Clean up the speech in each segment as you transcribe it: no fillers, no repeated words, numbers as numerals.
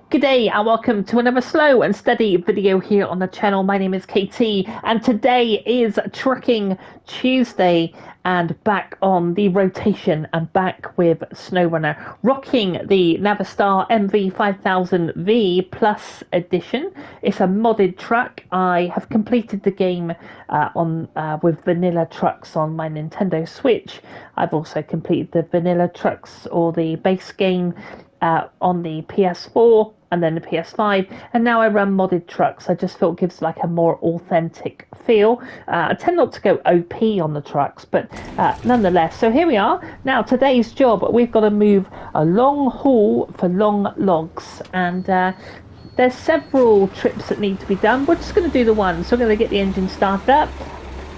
Good day and welcome to another slow and steady video here on the channel. My name is KT and today is Trucking Tuesday and back on the rotation and back with Snowrunner, rocking the Navistar MV 5000V Plus edition. It's a modded truck. I have completed the game with vanilla trucks on my Nintendo Switch. I've also completed the vanilla trucks or the base game on the PS4 and then the PS5, and now I run modded trucks. I just feel it gives like a more authentic feel. I tend not to go OP on the trucks, but nonetheless. So here we are. Now today's job, we've got to move a long haul for long logs, and there's several trips that need to be done. We're just going to do the one. So we're going to get the engine started up,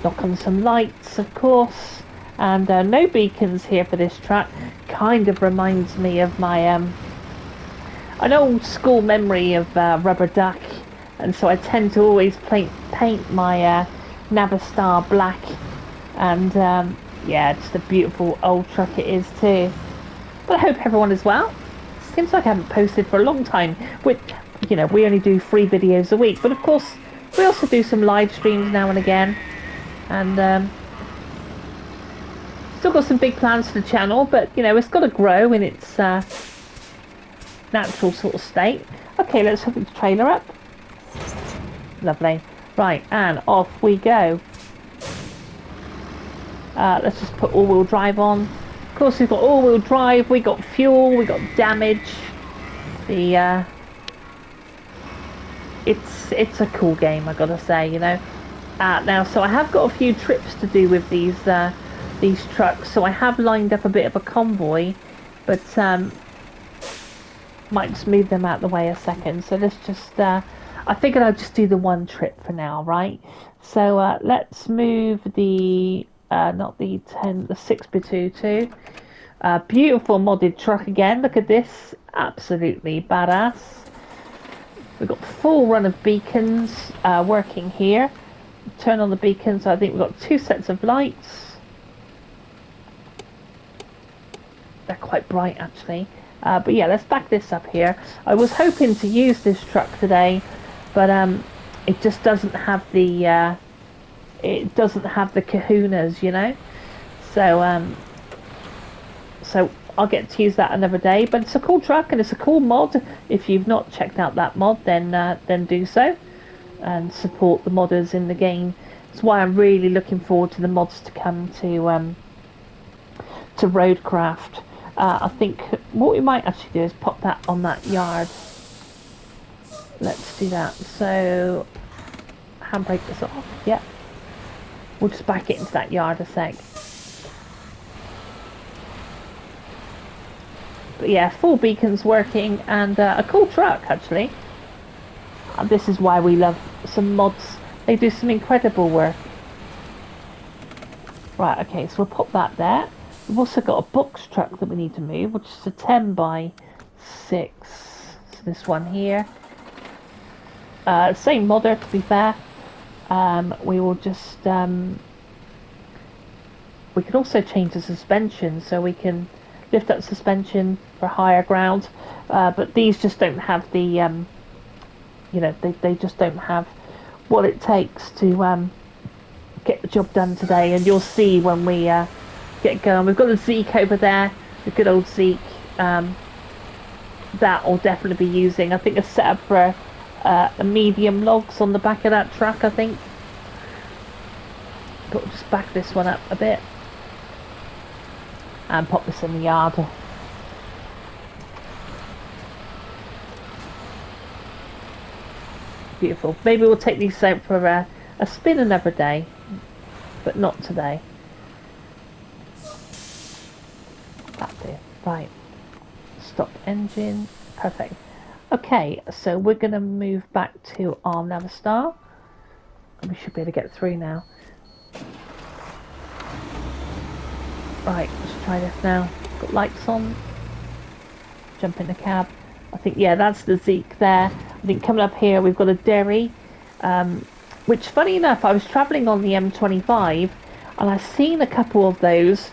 knock on some lights, of course, and no beacons here for this truck. Kind of reminds me of my an old school memory of Rubber Duck, and so I tend to always paint my Navistar black, and yeah, just a beautiful old truck it is too. But I hope everyone is well. Seems like I haven't posted for a long time, which, you know, we only do 3 videos a week, but of course we also do some live streams now and again, and still got some big plans for the channel, but you know, it's got to grow in its natural sort of state. Okay, let's hook the trailer up. Lovely. Right, and off we go. Let's just put all-wheel drive on. Of course, we've got all-wheel drive, we got fuel, we got damage. The it's a cool game, I gotta say, you know. Now, so I have got a few trips to do with these trucks, so I have lined up a bit of a convoy, but might just move them out of the way a second. So let's just I figured I'd just do the one trip for now, right? So let's move the not the 10, the 6x22. Beautiful modded truck again. Look at this, absolutely badass. We've got full run of beacons working here. Turn on the beacons. I think we've got 2 sets of lights. They're quite bright actually. But yeah, let's back this up here. I was hoping to use this truck today, but it just doesn't have the kahunas, you know. So so I'll get to use that another day. But it's a cool truck and it's a cool mod. If you've not checked out that mod, then do so and support the modders in the game. That's why I'm really looking forward to the mods to come to Roadcraft. I think what we might actually do is pop that on that yard. Let's do that. So, handbrake this off. Yep. We'll just back it into that yard a sec. But yeah, full beacons working and a cool truck actually. This is why we love some mods. They do some incredible work. Right, okay, so we'll pop that there. We've also got a box truck that we need to move, which is a 10x6. So this one here. Same modder, to be fair. We will just... we can also change the suspension, so we can lift up suspension for higher ground. But these just don't have the... you know, they just don't have what it takes to get the job done today. And you'll see when we... get going. We've got the Zeke over there, the good old Zeke. That I'll definitely be using. I think it's set up for a medium logs on the back of that truck, I think. But we'll just back this one up a bit and pop this in the yard. Beautiful. Maybe we'll take these out for a spin another day, but not today. That's it. Right. Stop engine. Perfect. Okay, so we're going to move back to our Navistar. We should be able to get through now. Right, let's try this now. Got lights on. Jump in the cab. I think, yeah, that's the Zeke there. I think coming up here we've got a Derry. Which, funny enough, I was travelling on the M25 and I've seen a couple of those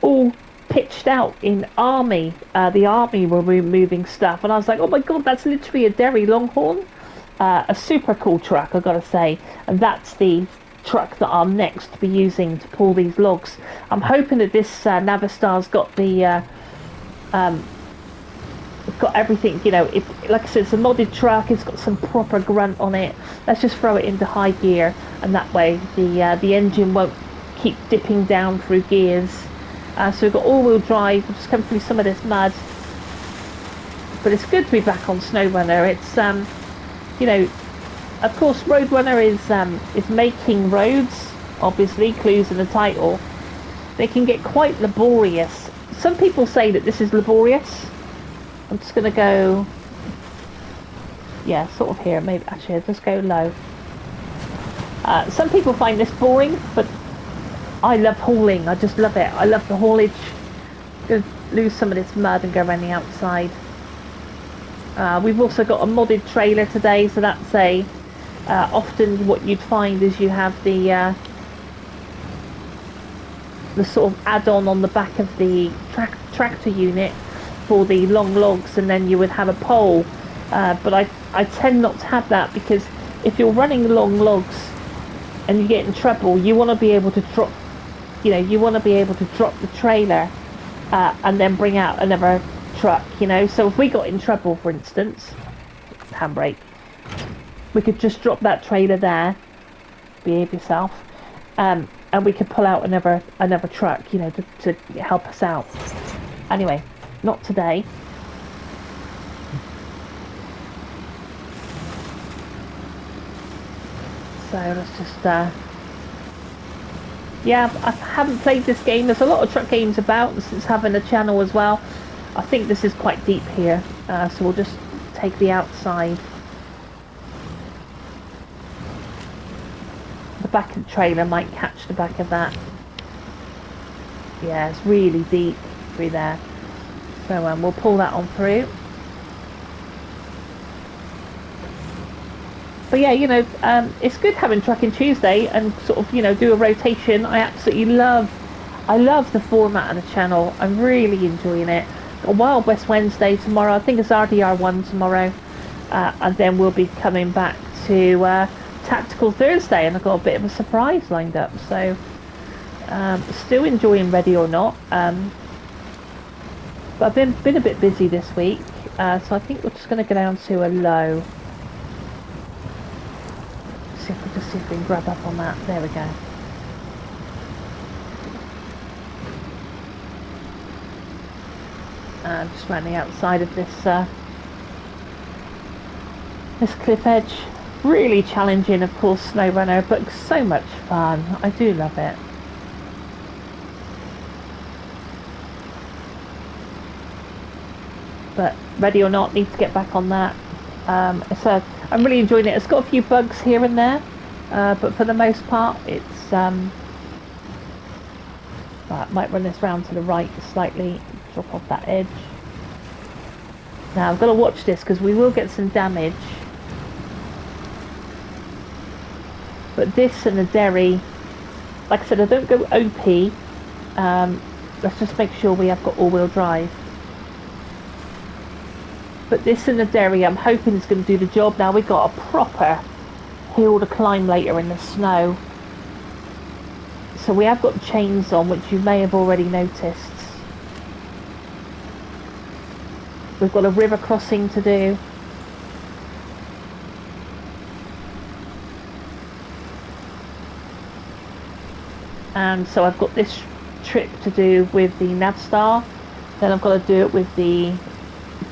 all pitched out in army. The army were moving stuff, and I was like, oh my god, that's literally a Derry Longhorn. A super cool truck, I've got to say. And that's the truck that I'll next be using to pull these logs. I'm hoping that this Navistar's got the got everything, you know. If, like I said, it's a modded truck, it's got some proper grunt on it. Let's just throw it into high gear, and that way the engine won't keep dipping down through gears. So we've got all-wheel drive. We'll just come through some of this mud, but it's good to be back on Snowrunner. It's you know, of course, Roadrunner is making roads. Obviously, clues in the title. They can get quite laborious. Some people say that this is laborious. I'm just going to go, yeah, sort of here. Maybe actually, I'll just go low. Some people find this boring, but I love hauling. I just love it. I love the haulage. Going to lose some of this mud and go around the outside. We've also got a modded trailer today, so that's a often what you'd find is you have the sort of add-on on the back of the tractor unit for the long logs, and then you would have a pole. But I tend not to have that, because if you're running long logs and you get in trouble, you want to be able to drop, you know, you want to be able to drop the trailer and then bring out another truck, you know. So if we got in trouble, for instance, handbrake, we could just drop that trailer there, behave yourself, and we could pull out another truck, you know, to help us out. Anyway, not today. So let's just yeah, I haven't played this game. There's a lot of truck games about since having a channel as well. I think this is quite deep here, so we'll just take the outside. The back of the trailer might catch the back of that. Yeah, it's really deep through there. So we'll pull that on through. But yeah, you know, it's good having Trucking Tuesday and sort of, you know, do a rotation. I love the format of the channel. I'm really enjoying it. A Wild West Wednesday tomorrow. I think it's RDR1 tomorrow. And then we'll be coming back to Tactical Thursday, and I've got a bit of a surprise lined up. So still enjoying Ready or Not. But I've been a bit busy this week, so I think we're just going to go down to a low. See if we can grab up on that. There we go. Just around the outside of this this cliff edge. Really challenging, of course, Snowrunner, but so much fun. I do love it. But Ready or Not, need to get back on that. So I'm really enjoying it. It's got a few bugs here and there, but for the most part, it's right, might run this round to the right slightly, drop off that edge. Now I've got to watch this because we will get some damage. But this and the Derry, like I said, I don't go OP. Let's just make sure we have got all-wheel drive. But this and the Derry, I'm hoping is going to do the job. Now we've got a proper hill to climb later in the snow. So we have got chains on, which you may have already noticed. We've got a river crossing to do. And so I've got this trip to do with the Navistar. Then I've got to do it with the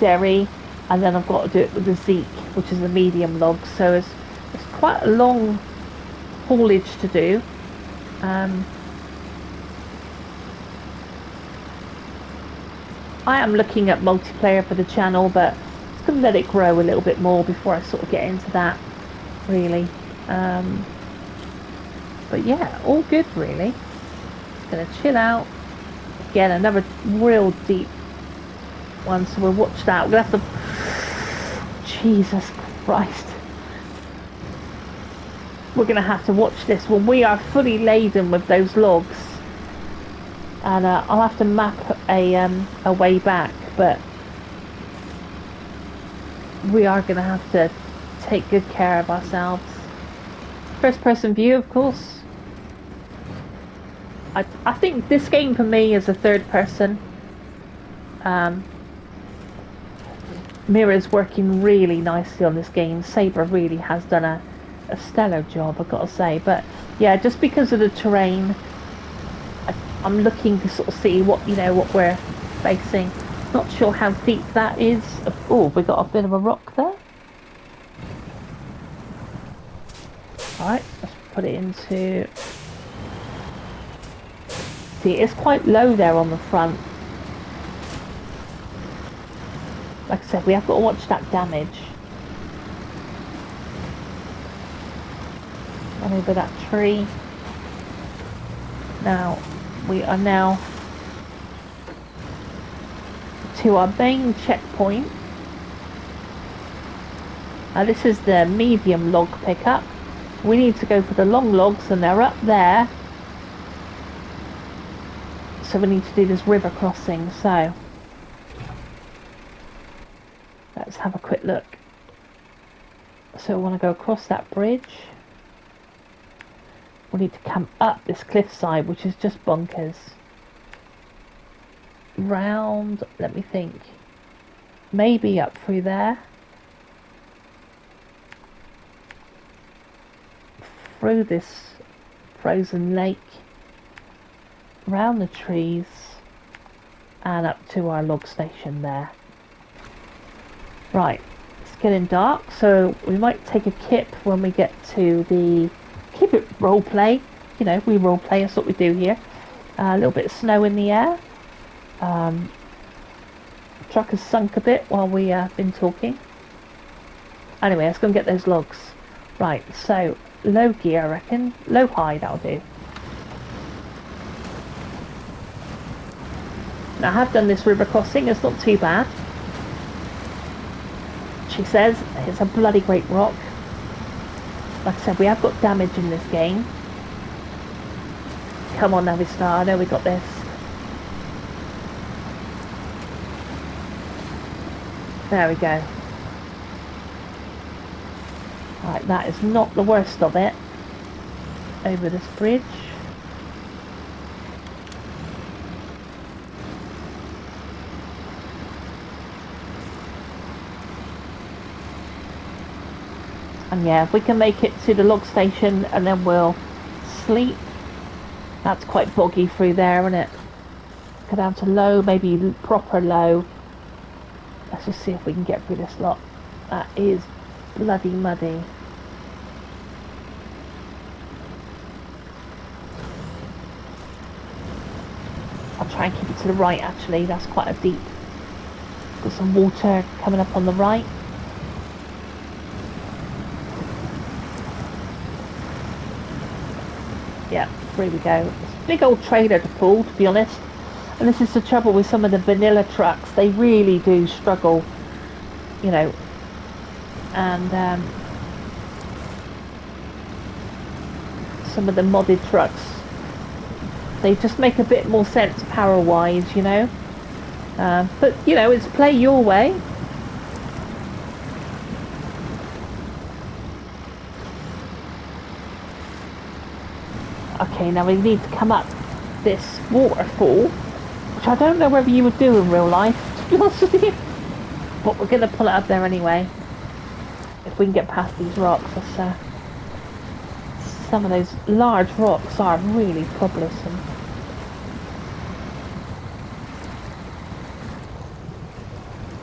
Derry. And then I've got to do it with the Zeke, which is the medium log. So it's quite a long haulage to do. I am looking at multiplayer for the channel, but I'm going to let it grow a little bit more before I sort of get into that, really. But yeah, all good, really. Going to chill out. Again, another real deep one, so we'll watch that. We're going to have to... Jesus Christ. We're going to have to watch this when we are fully laden with those logs. And I'll have to map a way back, but we are going to have to take good care of ourselves. First person view, of course. I think this game for me is a third person. Mirror's working really nicely on this game. Saber really has done a stellar job, I've got to say. But yeah, just because of the terrain, I'm looking to sort of see what what we're facing. Not sure how deep that is. Oh, we got a bit of a rock there. Alright, let's put it into... See, it's quite low there on the front. Like I said, we have got to watch that damage. Run over that tree. Now, we are now to our main checkpoint. Now this is the medium log pickup. We need to go for the long logs and they're up there. So we need to do this river crossing, so let's have a quick look. So we want to go across that bridge. We need to come up this cliffside, which is just bonkers. Round, let me think. Maybe up through there. Through this frozen lake. Round the trees. And up to our log station there. Right, it's getting dark, so we might take a kip when we get to the... Keep it roleplay, you know, we roleplay, that's what we do here. A little bit of snow in the air. Truck has sunk a bit while we have been talking. Anyway, let's go and get those logs. Right, so low gear I reckon. Low high, that'll do. Now I have done this river crossing, it's not too bad. She says it's a bloody great rock. Like I said, we have got damage in this game. Come on, Navistar, I know we got this. There we go. Right, that is not the worst of it. Over this bridge. And yeah, if we can make it to the log station and then we'll sleep. That's quite boggy through there, isn't it? Go down to low, maybe proper low. Let's just see if we can get through this lot. That is bloody muddy. I'll try and keep it to the right actually, that's quite a deep. Got some water coming up on the right. Yeah, here we go. It's a big old trailer to pull, to be honest. And this is the trouble with some of the vanilla trucks. They really do struggle, you know. And some of the modded trucks, they just make a bit more sense power-wise, you know. But, you know, it's play your way. Okay, now we need to come up this waterfall, which I don't know whether you would do in real life, to be honest with you. But we're going to pull it up there anyway. If we can get past these rocks. Some of those large rocks are really troublesome.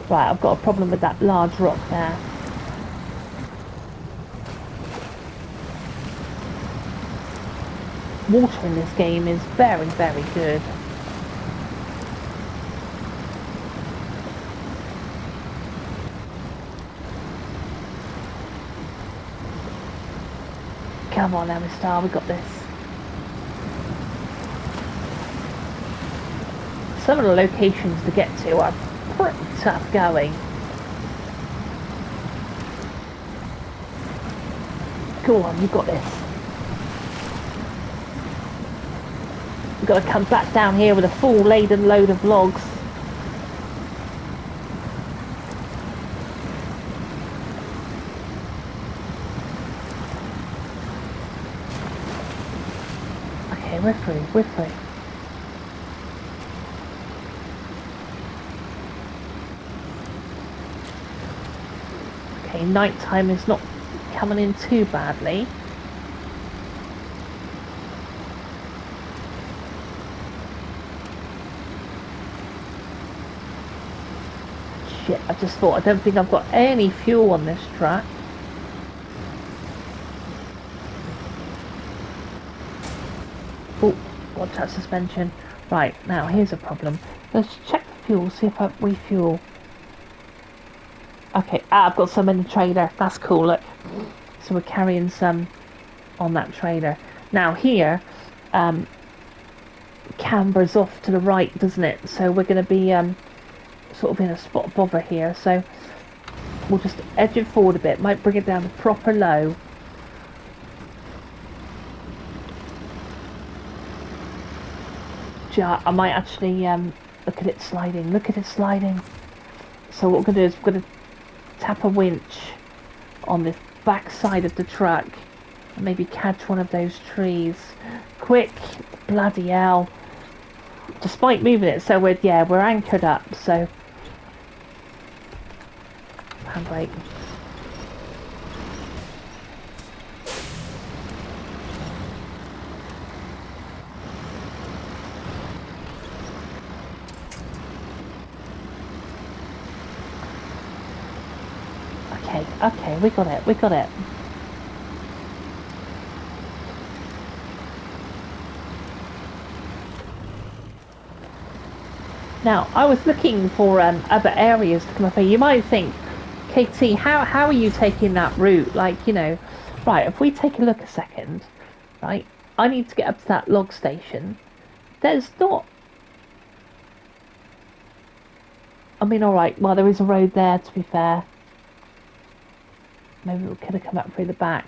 Right, I've got a problem with that large rock there. Water in this game is very, very good. Come on, Navistar, we got this. Some of the locations to get to are pretty tough going. Go on, you got this. We've got to come back down here with a full laden load of logs. Okay, we're free, we're free. Okay, nighttime is not coming in too badly. Shit, I just thought, I don't think I've got any fuel on this track. Oh, watch that suspension. Right, now here's a problem. Let's check the fuel, see if I refuel. Okay, I've got some in the trailer. That's cool, look. So we're carrying some on that trailer. Now here, cambers off to the right, doesn't it? So we're going to be sort of in a spot of bother here. So we'll just edge it forward a bit. Might bring it down to proper low. I might actually look at it sliding. Look at it sliding. So what we're going to do is we're going to tap a winch on the back side of the truck and maybe catch one of those trees. Quick! Bloody hell! Despite moving it, so we're anchored up. So handbrake. Okay, we got it. Now, I was looking for other areas to come up here. You might think, KT, how are you taking that route? Like, you know, right, if we take a look a second, right, I need to get up to that log station. There's not... I mean, alright, well, there is a road there, to be fair. Maybe we could have come up through the back.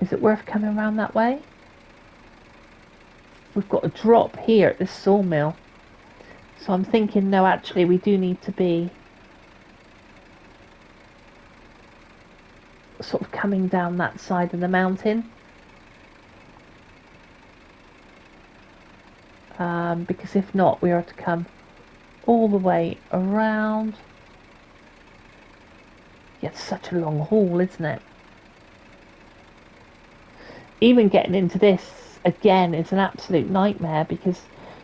Is it worth coming around that way? We've got a drop here at this sawmill. So I'm thinking, no, actually, we do need to be sort of coming down that side of the mountain. Because if not, we are to come all the way around. Yeah, it's such a long haul, isn't it? Even getting into this, again, is an absolute nightmare because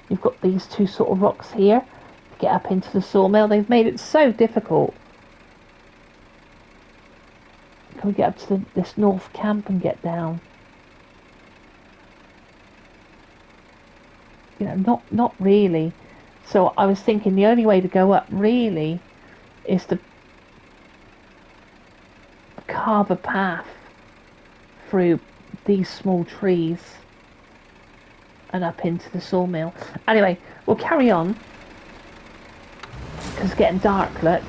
you've got these two sort of rocks here to get up into the sawmill. They've made it so difficult. Can we get up to this north camp and get down? You know, not really. So I was thinking the only way to go up really is to carve a path through these small trees and up into the sawmill. Anyway, we'll carry on because it's getting dark, look.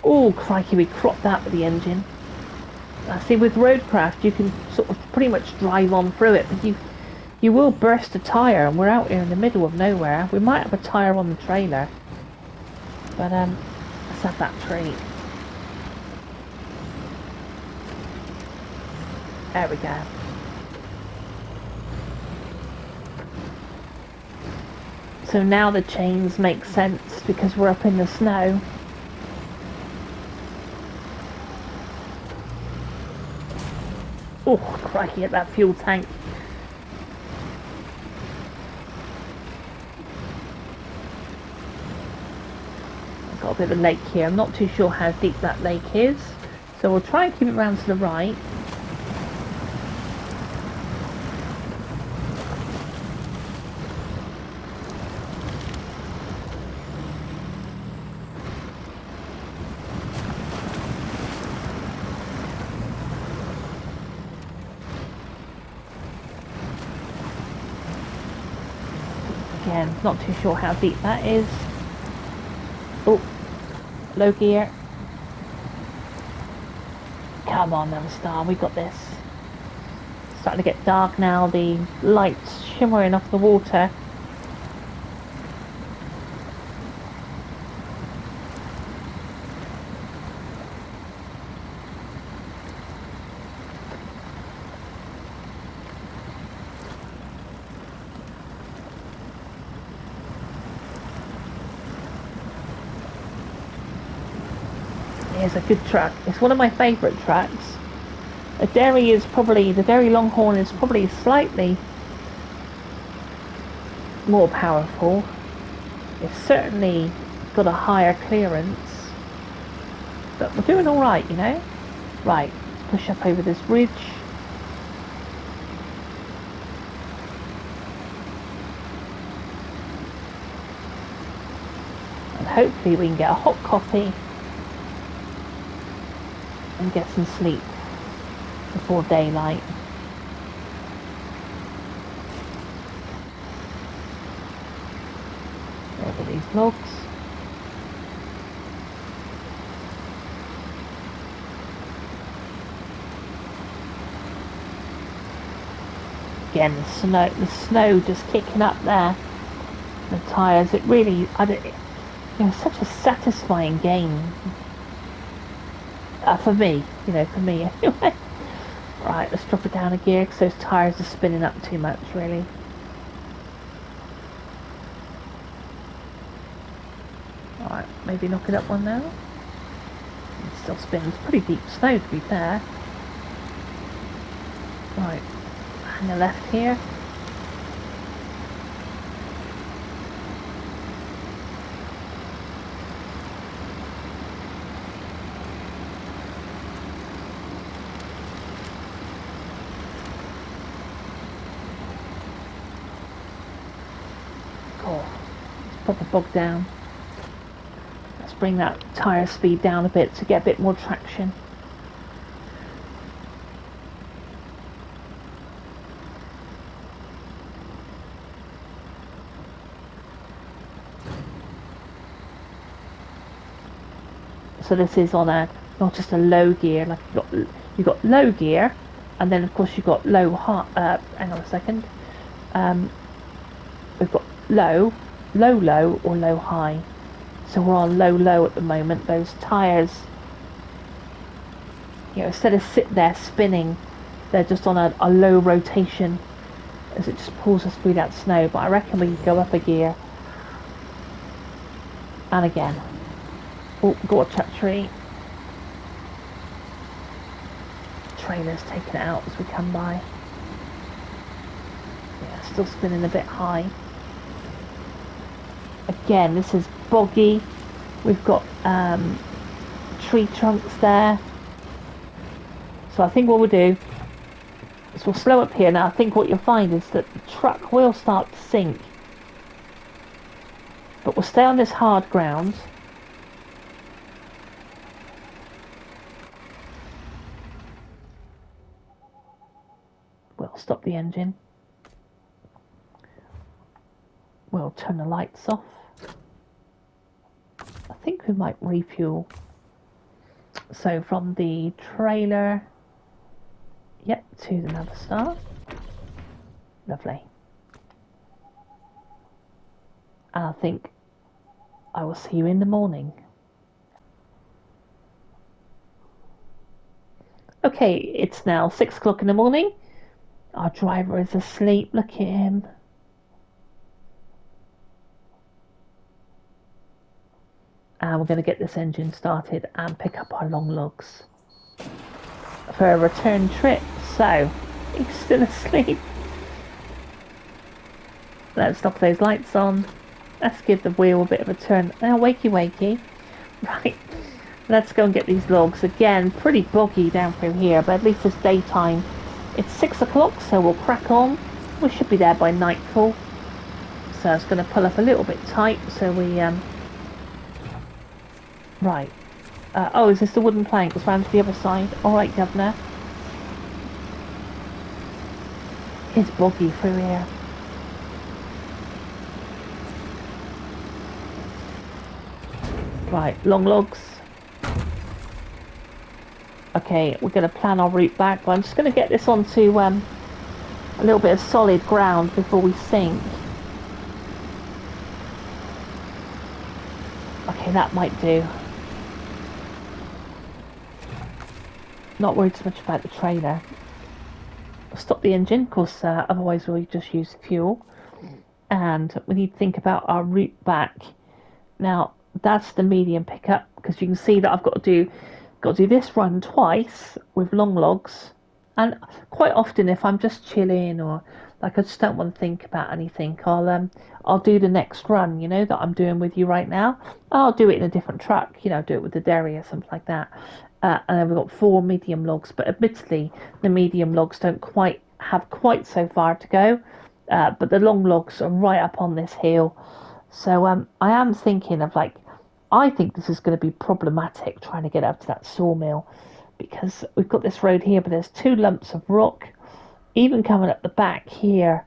Oh, crikey, we cropped that with the engine. See, with roadcraft, you can sort of pretty much drive on through it, but you will burst a tyre, and we're out here in the middle of nowhere. We might have a tyre on the trailer, but let's have that tree. There we go. So now the chains make sense because we're up in the snow. Oh, crikey, at that fuel tank. I've got a bit of a lake here. I'm not too sure how deep that lake is. So we'll try and keep it round to the right. Again, not too sure how deep that is. Oh, low gear. Come on, Navistar, we got this. Starting to get dark now, the lights shimmering off the water. Here's a good track. It's one of my favourite tracks. The Dairy Longhorn is probably slightly more powerful. It's certainly got a higher clearance. But we're doing alright, you know? Right, let's push up over this ridge. And hopefully we can get a hot coffee and get some sleep before daylight. Over these logs. Again, the snow just kicking up there. The tyres, it really, such a satisfying game. For me, for me anyway. Right, let's drop it down a gear because those tyres are spinning up too much, really. Alright, maybe knock it up one now. It still spins. Pretty deep snow, to be fair. Right, hang a left here. Cool. Let's pop the bog down. Let's bring that tyre speed down a bit to get a bit more traction. So this is on not just a low gear, like you've got low gear, and then of course you've got low high. Hang on a second. We've got low, or low high. So we're on low at the moment. Those tyres, instead of sit there spinning, they're just on a low rotation as it just pulls us through that snow. But I reckon we can go up a gear. And again. Oh, got a tree. Trailer's taking it out as we come by. Yeah, still spinning a bit high. Again, this is boggy. We've got tree trunks there. So I think what we'll do is we'll slow up here. Now I think what you'll find is that the truck will start to sink. But we'll stay on this hard ground. We'll stop the engine. We'll turn the lights off. I think we might refuel. So from the trailer, yep, to the Navistar. Lovely. And I think I will see you in the morning. Okay, it's now 6 o'clock in the morning. Our driver is asleep. Look at him. And we're going to get this engine started and pick up our long logs for a return trip. So, he's still asleep. Let's stop those lights on. Let's give the wheel a bit of a turn. Now, wakey. Right, let's go and get these logs. Again, pretty boggy down through here, but at least it's daytime. It's 6 o'clock, so we'll crack on. We should be there by nightfall. So it's going to pull up a little bit tight, so we... Right. Oh, is this the wooden plank? It's round to the other side. Alright, governor. It's boggy through here. Right, long logs. Okay, we're going to plan our route back, but I'm just going to get this onto a little bit of solid ground before we sink. Okay, that might do. Not worried so much about the trailer. Stop the engine, because otherwise we'll just use fuel. And we need to think about our route back. Now, that's the medium pickup, because you can see that I've got to do this run twice with long logs. And quite often, if I'm just chilling or like I just don't want to think about anything, I'll do the next run, you know, that I'm doing with you right now. I'll do it in a different truck, you know, do it with the dairy or something like that. And then we've got 4 medium logs, but admittedly, the medium logs don't have quite so far to go. But the long logs are right up on this hill. So I am thinking of I think this is going to be problematic trying to get up to that sawmill, because we've got this road here, but there's 2 lumps of rock. Even coming up the back here,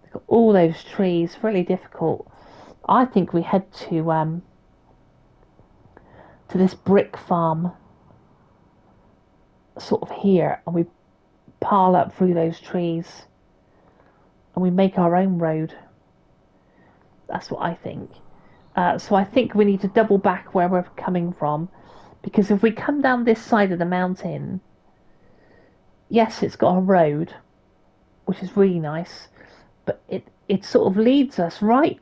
we've got all those trees, really difficult. I think we head to this brick farm, sort of here, and we pile up through those trees, and we make our own road. That's what I think. So I think we need to double back where we're coming from, because if we come down this side of the mountain, yes, it's got a road, which is really nice, but it sort of leads us right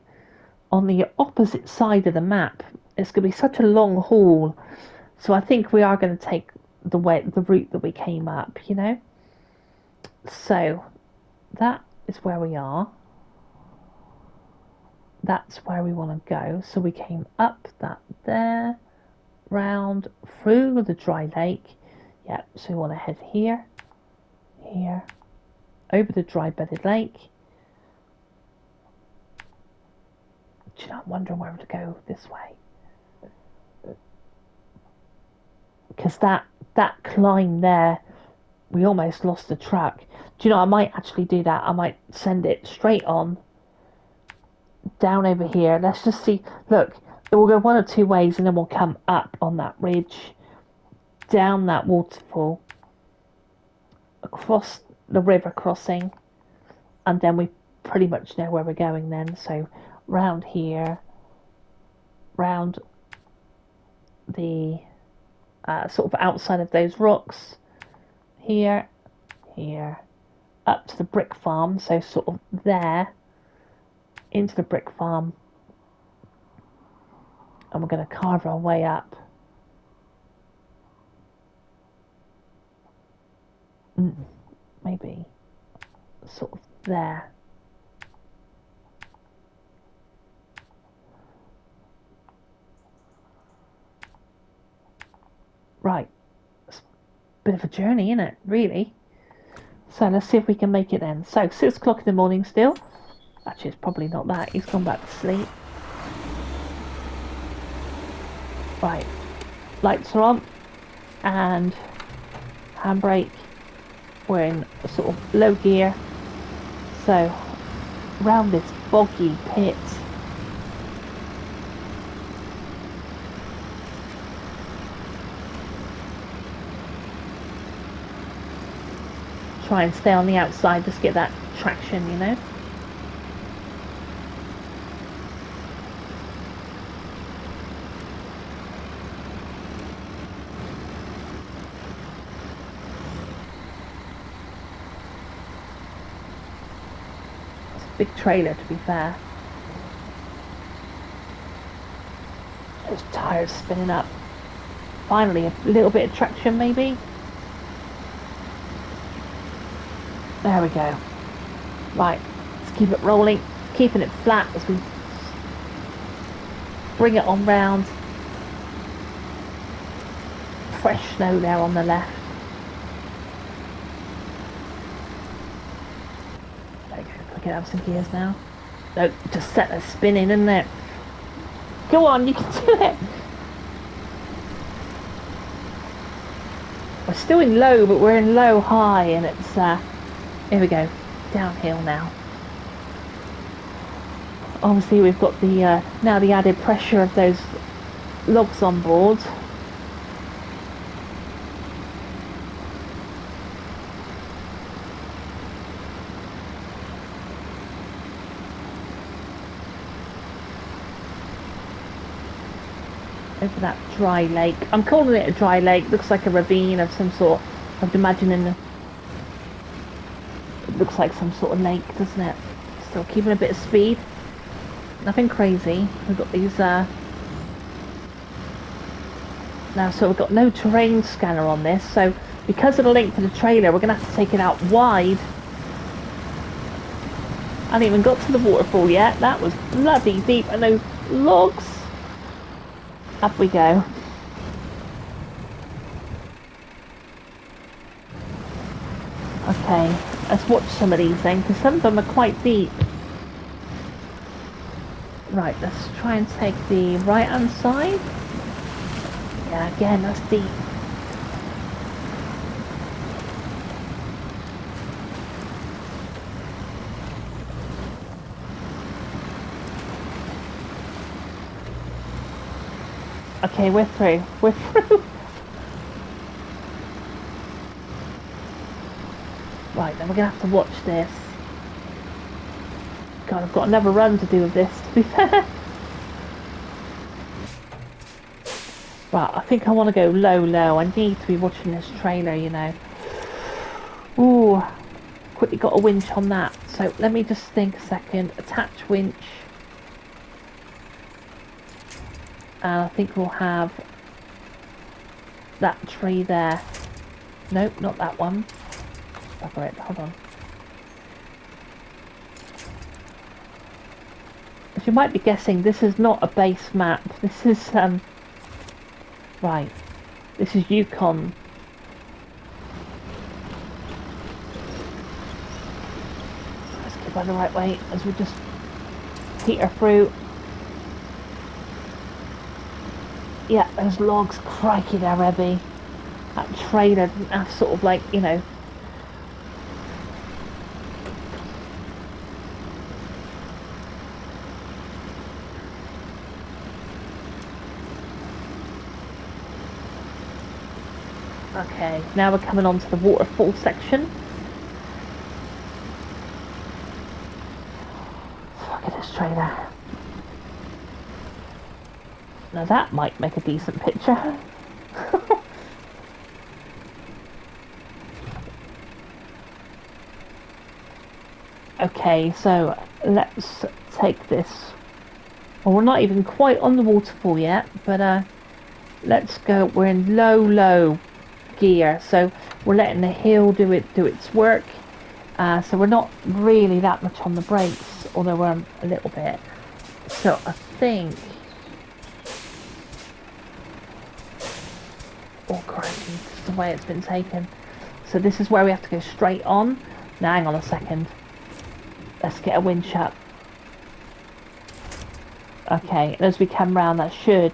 on the opposite side of the map. It's going to be such a long haul, so I think we are going to take the route that we came up, you know. So that is where we are. That's where we want to go. So we came up that there, round through the dry lake. Yep, so we want to head here, here, over the dry bedded lake. Do you know, I'm wondering where to go this way. Because that climb there, we almost lost the truck. Do you know, I might actually do that. I might send it straight on down over here. Let's just see. Look, it will go one or two ways, and then we'll come up on that ridge, down that waterfall, across the river crossing, and then we pretty much know where we're going then. So round here, round the sort of outside of those rocks, here, here, up to the brick farm. So sort of there, into the brick farm, and we're going to carve our way up. Maybe sort of there. Right, it's a bit of a journey, isn't it, really? So let's see if we can make it then. So 6 o'clock in the morning still. Actually, it's probably not that. He's gone back to sleep. Right, lights are on, and handbrake. We're in sort of low gear. So round this boggy pit. Try and stay on the outside, just get that traction, you know. Big trailer, to be fair. Those tires spinning up. Finally, a little bit of traction, maybe. There we go. Right, let's keep it rolling, keeping it flat as we bring it on round. Fresh snow there on the left. Get out some gears now. No, just set us spinning, isn't it? Go on, you can do it. We're still in low, but we're in low high, and it's here we go, downhill now. Obviously, we've got the now the added pressure of those logs on board. Over that dry lake. I'm calling it a dry lake. Looks like a ravine of some sort. I'm imagining it looks like some sort of lake, doesn't it? Still keeping a bit of speed. Nothing crazy. We've got these now, so we've got no terrain scanner on this, so because of the length of the trailer we're gonna have to take it out wide. I haven't even got to the waterfall yet. That was bloody deep, and those logs. Up we go. Okay, let's watch some of these then, because some of them are quite deep. Right, let's try and take the right hand side. Yeah, again, that's deep. Okay, we're through. We're through. Right, then we're going to have to watch this. God, I've got another run to do with this, to be fair. Right, I think I want to go low. I need to be watching this trailer, you know. Ooh, quickly got a winch on that. So let me just think a second. Attach winch. And I think we'll have that tree there. Nope, not that one. Alright, hold on. As you might be guessing, this is not a base map. This is right. This is Yukon. Let's get by the right way as we just peter through. Yeah, those logs, crikey, they're heavy. That trailer didn't have sort of like, you know. Okay, now we're coming on to the waterfall section. Look at this trailer. Now that might make a decent picture. Okay, so let's take this. Well, we're not even quite on the waterfall yet, but let's go. We're in low gear, so we're letting the hill do its work. So we're not really that much on the brakes, although we're a little bit. So I think. Oh crikey, this is the way it's been taken. So this is where we have to go straight on. Now hang on a second. Let's get a winch up. Okay, as we come round, that should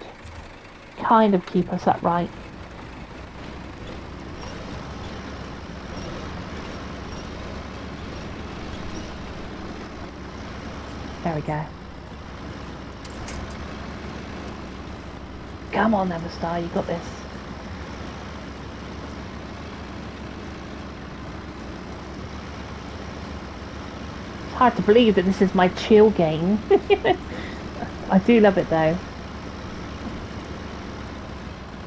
kind of keep us upright. There we go. Come on, Navistar, you got this. It's hard to believe that this is my chill game. I do love it though.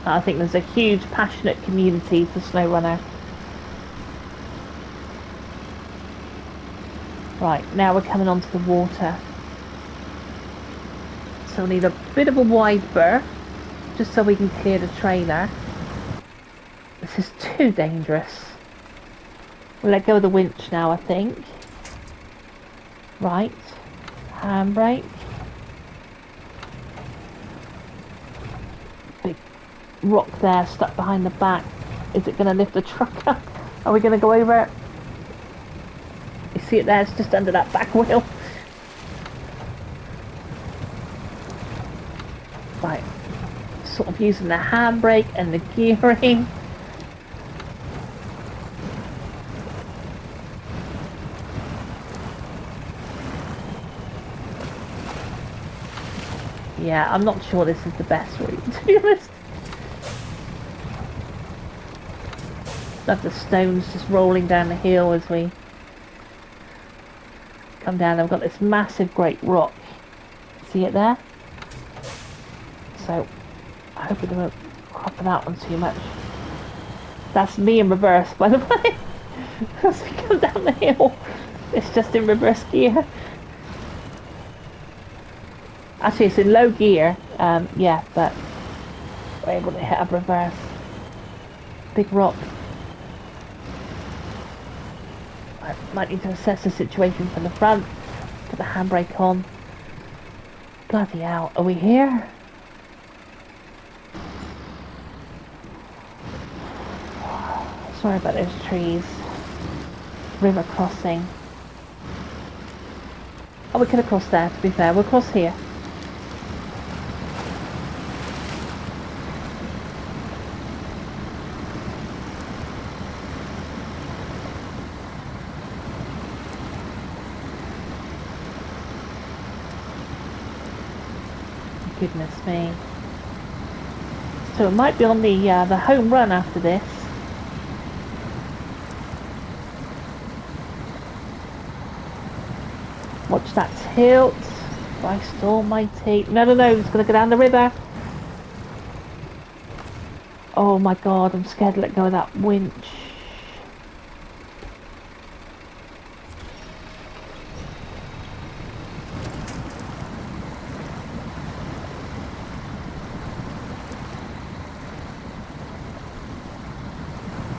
I think there's a huge passionate community for Snowrunner. Right, now we're coming onto the water. So we need a bit of a wide berth, just so we can clear the trailer. This is too dangerous. We'll let go of the winch now, I think. Right, handbrake. Big rock there stuck behind the back. Is it going to lift the truck up? Are we going to go over it? You see it there, it's just under that back wheel. Right, sort of using the handbrake and the gearing. Yeah, I'm not sure this is the best route, to be honest. Love the stones just rolling down the hill as we come down. I've got this massive great rock. See it there? So I hope it won't crop that one too much. That's me in reverse, by the way. As we come down the hill, it's just in reverse gear. Actually, it's in low gear. Yeah, but we're able to hit a reverse. Big rock. I might need to assess the situation from the front. Put the handbrake on. Bloody hell, are we here? Sorry about those trees. River crossing. Oh, we could have crossed there, to be fair. We'll cross here. Goodness me. So it might be on the home run after this. Watch that tilt. Christ almighty. No, it's going to go down the river. Oh my god, I'm scared to let go of that winch.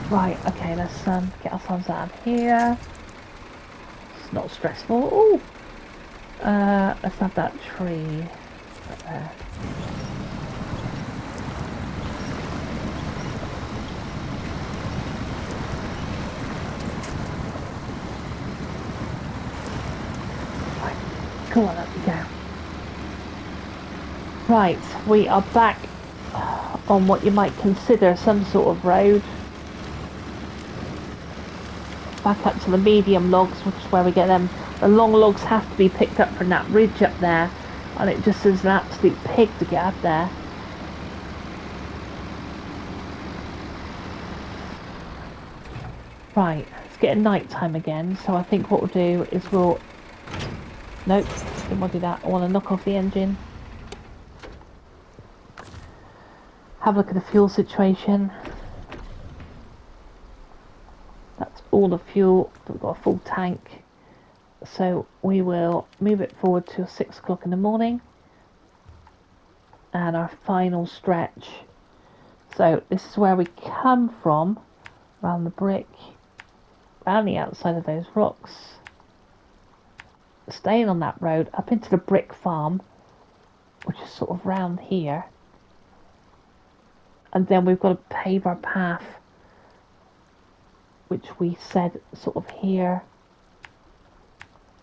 Right, okay, let's get ourselves out of here. It's not stressful. Ooh. Let's have that tree right there. Right, come on, up we go. Right, we are back on what you might consider some sort of road. Back up to the medium logs, which is where we get them. The long logs have to be picked up from that ridge up there, and it just is an absolute pig to get up there. Right, it's getting night time again, so I think what we'll do is we'll... Nope, didn't want to do that. I want to knock off the engine. Have a look at the fuel situation. That's all the fuel. We've got a full tank. So we will move it forward to 6 o'clock in the morning. And our final stretch. So this is where we come from. Around the brick. Around the outside of those rocks. Staying on that road up into the brick farm. Which is sort of round here. And then we've got to pave our path. Which we said sort of here.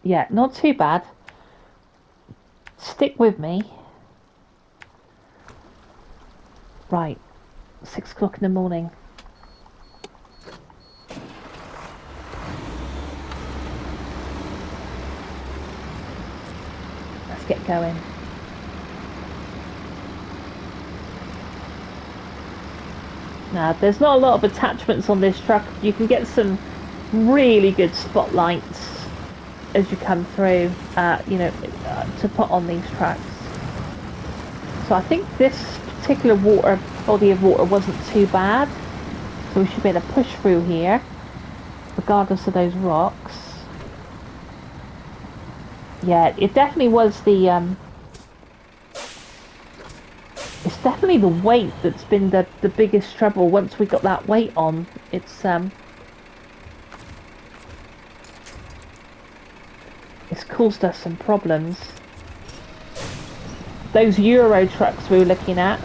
Yeah, not too bad. Stick with me. Right, 6 o'clock in the morning. Let's get going. Now, there's not a lot of attachments on this truck. You can get some really good spotlights as you come through, to put on these trucks. So I think this particular body of water wasn't too bad. So we should be able to push through here, regardless of those rocks. Yeah, it definitely was the... It's definitely the weight that's been the biggest trouble. Once we got that weight on, it's caused us some problems. Those Euro trucks we were looking at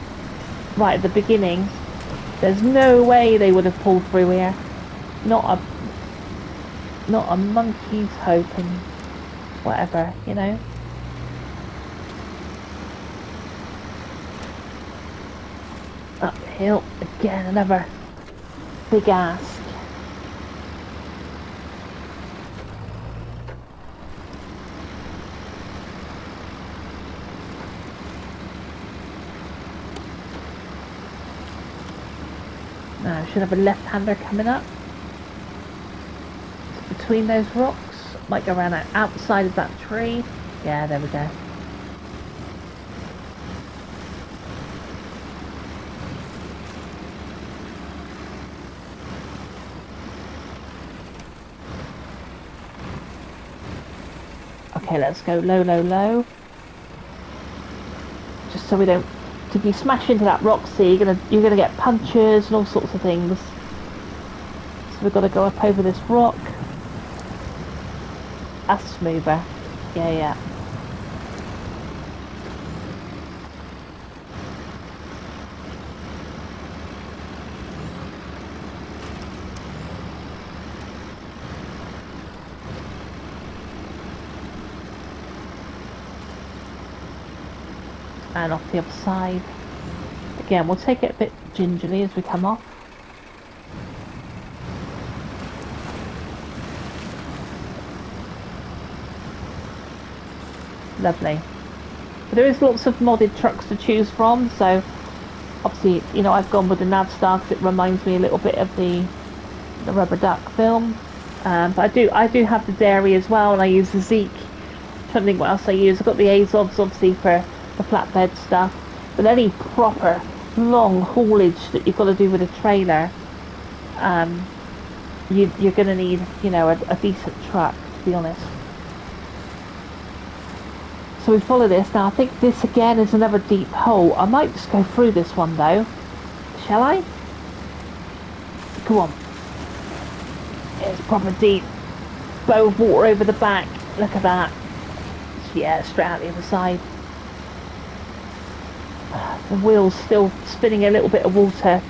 right at the beginning, there's no way they would have pulled through here. Not a monkey's hope and whatever, you know. Uphill again, another big ask. should have a left-hander coming up. Between those rocks. Might go around outside of that tree. Yeah, there we go. Okay, let's go low, low, low. Just so we don't... If you smash into that rock, see, you're gonna get punches and all sorts of things. So we've got to go up over this rock. That's smoother. Yeah, yeah. And off the other side. Again, we'll take it a bit gingerly as we come off. Lovely. But there is lots of modded trucks to choose from, so obviously, you know, I've gone with the Navistar because it reminds me a little bit of the Rubber Duck film. But I do have the Dairy as well, and I use the Zeke. I'm trying to think what else I use. I've got the Azovs obviously for the flatbed stuff, but any proper long haulage that you've got to do with a trailer, you're going to need, you know, a decent truck, to be honest. So we follow this. Now I think this again is another deep hole. I might just go through this one though. Shall I? Come on. It's proper deep. Bow of water over the back. Look at that. Yeah, straight out the other side. The wheel's still spinning a little bit of water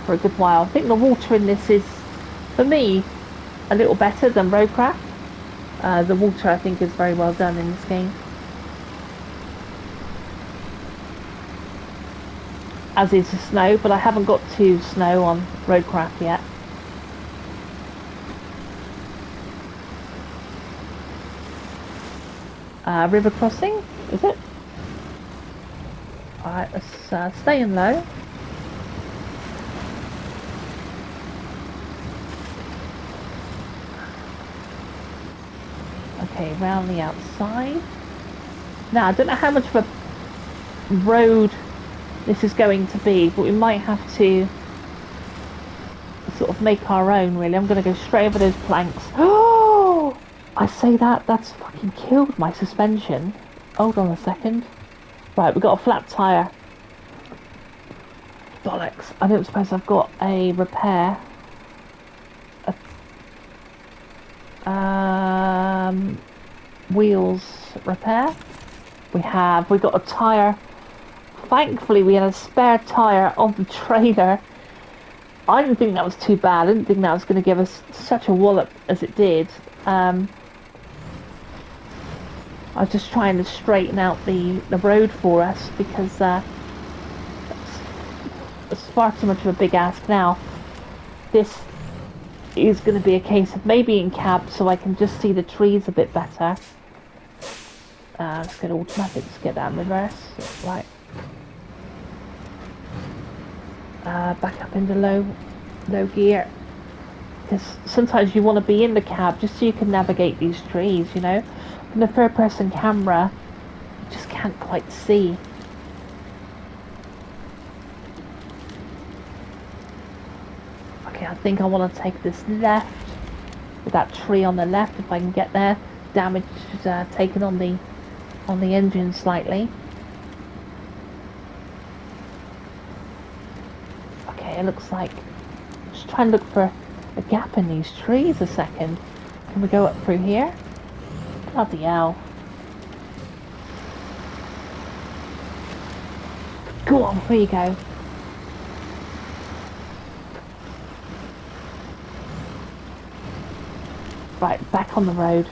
for a good while. I think the water in this is, for me, a little better than Roadcraft. The water I think is very well done in this game. As is the snow, but I haven't got to snow on Roadcraft yet. River crossing, is it? Alright, let's stay in low. Okay, round the outside. Now, I don't know how much of a road this is going to be, but we might have to sort of make our own, really. I'm going to go straight over those planks. Oh! I say that's fucking killed my suspension. Hold on a second. Right, we've got a flat tyre. Bollocks. I don't suppose I've got a repair. Wheels repair. We've got a tyre. Thankfully we had a spare tyre on the trailer. I didn't think that was too bad. I didn't think that was going to give us such a wallop as it did. I was just trying to straighten out the road for us because it's far too much of a big ask now. This is going to be a case of maybe in cab so I can just see the trees a bit better. Let's get automatic, let's get that in reverse. Right. Back up into low gear. Because sometimes you want to be in the cab just so you can navigate these trees, you know. From the third person camera, you just can't quite see. Okay, I think I want to take this left with that tree on the left if I can get there. Damage taken on the engine slightly. Okay, it looks like just trying to look for a gap in these trees a second. Can we go up through here? Bloody hell. Go on, here you go. Right, back on the road.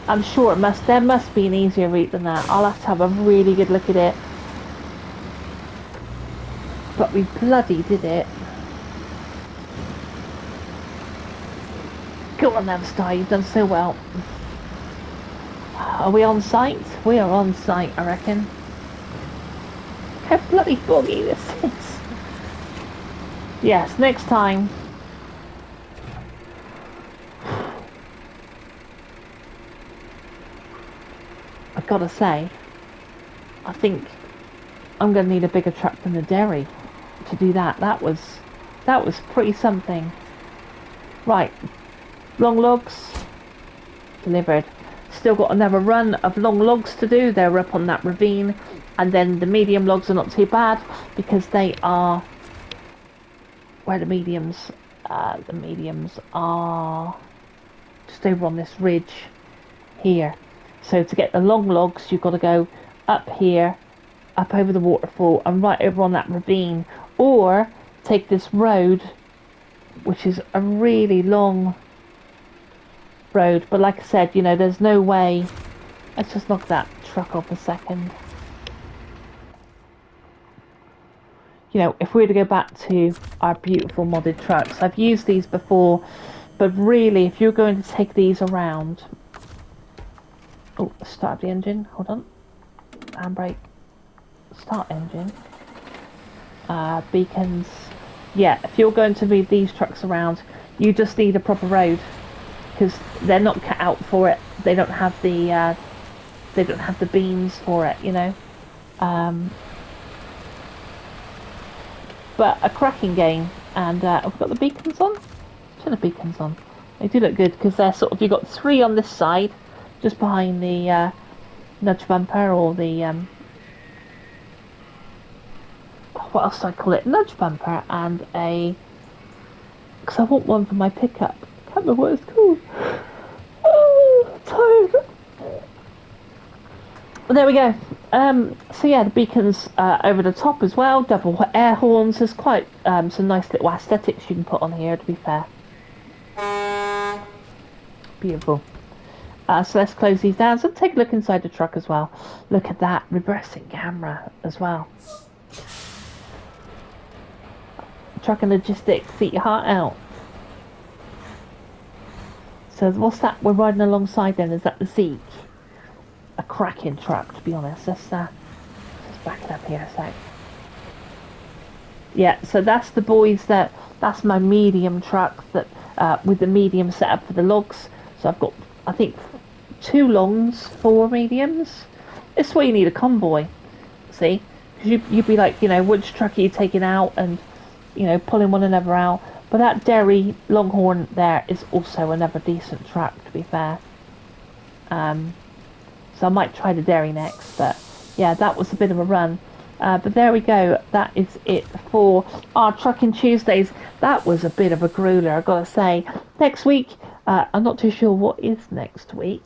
I'm sure there must be an easier route than that. I'll have to have a really good look at it. But we bloody did it. Go on, Navistar, you've done so well. Are we on site? We are on site, I reckon. How bloody boggy this is. Yes, next time. I've got to say, I think I'm going to need a bigger truck than the dairy to do that. That was pretty something. Right, long logs delivered. Still got another run of long logs to do. They're up on that ravine, and then the medium logs are not too bad because they are where the mediums are just over on this ridge here. So to get the long logs, you've got to go up here, up over the waterfall, and right over on that ravine, or take this road, which is a really long road. But like I said, you know, there's no way. Let's just knock that truck off a second. You know, if we were to go back to our beautiful modded trucks, I've used these before, but really, if you're going to take these around... Oh, start the engine. Hold on. Handbrake. Start engine. Beacons. Yeah, if you're going to move these trucks around, you just need a proper road, because they're not cut out for it. They don't have the beams for it, you know. But a cracking game, and I've got the beacons on. Turn the beacons on. They do look good because they're sort of, you've got 3 on this side, just behind the nudge bumper, or the what else do I call it? Nudge bumper, and a, because I want one for my pickup. I can't remember what it's called. Oh, tired. Well, there we go. So yeah, the beacons over the top as well, double air horns. There's quite some nice little aesthetics you can put on here, to be fair. Beautiful. So let's close these down. So take a look inside the truck as well. Look at that reversing camera as well. Truck and logistics, eat your heart out. So what's that we're riding alongside then? Is that the Siege? A cracking truck, to be honest. Let's back it up here a sec. Yeah, so that's the boys that's my medium truck that with the medium setup for the logs. So I've got, I think, 2 longs, 4 mediums. This way you need a convoy, see? Because you'd be like, you know, which truck are you taking out, and, you know, pulling one another out. But that Derry Longhorn there is also another decent truck, to be fair. So I might try the Derry next, but yeah, that was a bit of a run. But there we go. That is it for our Trucking Tuesdays. That was a bit of a grueler, I've got to say. Next week, I'm not too sure what is next week.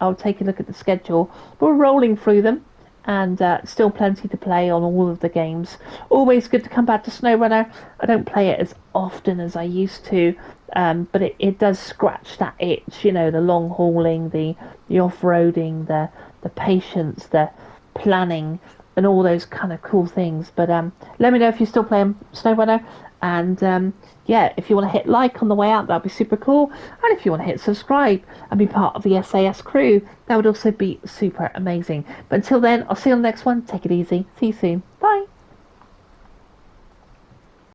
I'll take a look at the schedule. We're rolling through them, and still plenty to play on all of the games. Always good to come back to Snowrunner. I don't play it as often as I used to, but it does scratch that itch, you know, the long hauling, the off-roading, the patience, the planning, and all those kind of cool things. But let me know if you're still playing Snowrunner, and yeah, if you want to hit like on the way out, that'd be super cool. And if you want to hit subscribe and be part of the SAS crew, that would also be super amazing. But until then, I'll see you on the next one. Take it easy. See you soon. Bye.